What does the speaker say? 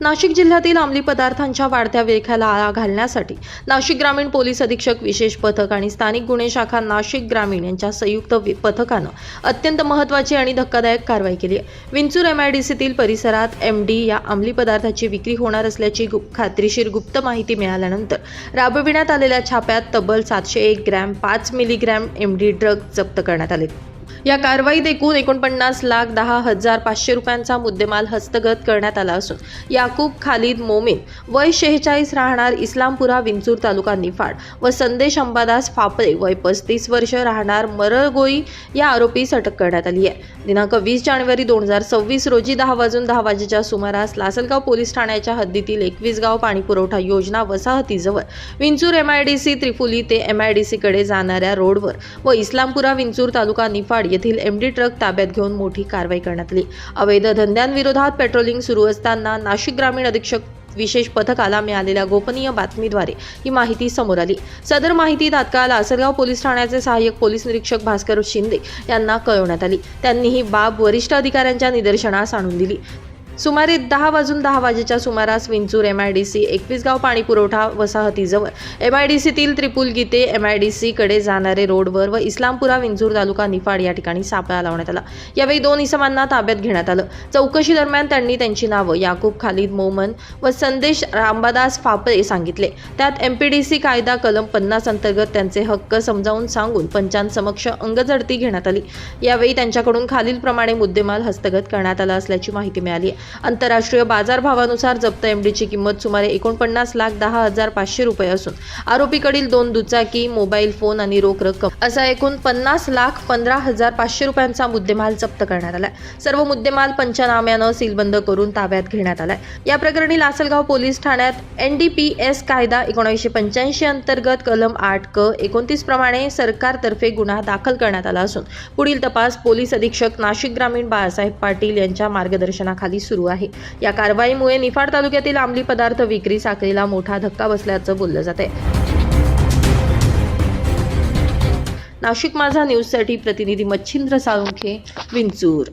नाशिक जिल्ह्यातील अंमली पदार्थांच्या वाढत्या विळख्याला आळा घालण्यासाठी नाशिक ग्रामीण पोलीस अधीक्षक विशेष पथक आणि स्थानिक गुन्हे शाखा नाशिक ग्रामीण यांच्या संयुक्त पथकानं अत्यंत महत्त्वाची आणि धक्कादायक कारवाई केली आहे। विंचूर MIDCतील परिसरात MD या अंमली पदार्थाची विक्री होणार असल्याची खात्रीशीर गुप्त माहिती मिळाल्यानंतर राबविण्यात आलेल्या छाप्यात तब्बल 701 ग्रॅम 5 मिलीग्रॅम MD ड्रग जप्त करण्यात आले। या कारवाईत एकूण 49,10,500 रुपयांचा मुद्देमाल हस्तगत करण्यात आला असून याकूब खालिद मोमीन वय 46 राहणार इस्लामपुरा विंचूर तालुका निफाड व संदेश अंबादास फापळे वय 35 वर्ष राहणार मरळगोई या आरोपीस अटक करण्यात आली आहे। दिनांक 20 जानेवारी 2026 रोजी 10:10 सुमारास लासलगाव पोलीस ठाण्याच्या हद्दीतील 21 गाव पाणीपुरवठा योजना वसाहतीजवळ विंचूर MIDC त्रिफुली ते MIDC कडे जाणाऱ्या रोडवर व इस्लामपुरा विंचूर तालुका निफाड येथील MD ट्रक ताब्यात घेऊन मोठी कारवाई करण्यात आली। अवैध धंद्यांविरोधात पेट्रोलिंग सुरू असताना नाशिक ग्रामीण अधीक्षक विशेष पथकाला मिळालेल्या गोपनीय बातमीद्वारे ही माहिती समोर आली। सदर माहिती तात्काळ लासलगाव पोलीस ठाण्याचे सहाय्यक पोलीस निरीक्षक भास्कर शिंदे यांना कळवण्यात आली। त्यांनी ही बाब वरिष्ठ अधिकाऱ्यांच्या निदर्शनास आणून दिली। सुमारे 10:10 सुमारास विंचूर MIDC 21 गाव पाणीपुरवठा वसाहतीजवळ MIDCतील त्रिपुलगी ते MIDC कडे जाणारे रोडवर व इस्लामपुरा विंचूर तालुका निफाड या ठिकाणी सापळा लावण्यात आला। यावेळी 2 इसमांना ताब्यात घेण्यात आलं। चौकशी दरम्यान त्यांनी त्यांची नावं याकूब खालिद मोमन व संदेश अंबादास फापळे सांगितले। त्यात MPDC कायदा कलम 50 अंतर्गत त्यांचे हक्क समजावून सांगून पंचांसमक्ष अंगझडती घेण्यात आली। यावेळी त्यांच्याकडून खालीलप्रमाणे मुद्देमाल हस्तगत करण्यात आला असल्याची माहिती मिळाली। आंतरराष्ट्रीय बाजारभावानुसार जप्त MDची किंमत सुमारे 49,10,500 रुपये असून आरोपीकडील 2 दुचाकी, मोबाईल फोन आणि रोख रक्कम असा एकूण 50,15,500 रुपयांचा मुद्देमाल जप्त करण्यात आलाय। सर्व मुद्देमाल पंचनाम्यानं सीलबंद करून ताब्यात घेण्यात आलाय। या प्रकरणी लासलगाव पोलीस ठाण्यात NDPS कायदा 1985 अंतर्गत कलम 8 क 29 प्रमाणे सरकारतर्फे गुन्हा दाखल करण्यात आला असून पुढील तपास पोलीस अधीक्षक नाशिक ग्रामीण बाळासाहेब पाटील यांच्या मार्गदर्शनाखाली सुरू आहे। या कारवाईमुळे निफाड तालुक्यातील अंमली पदार्थ विक्री साखळीला मोठा धक्का बसल्याचं बोललं जाते। नाशिक माझा न्यूजसाठी प्रतिनिधी मच्छिंद्र साळुंखे, विंचूर।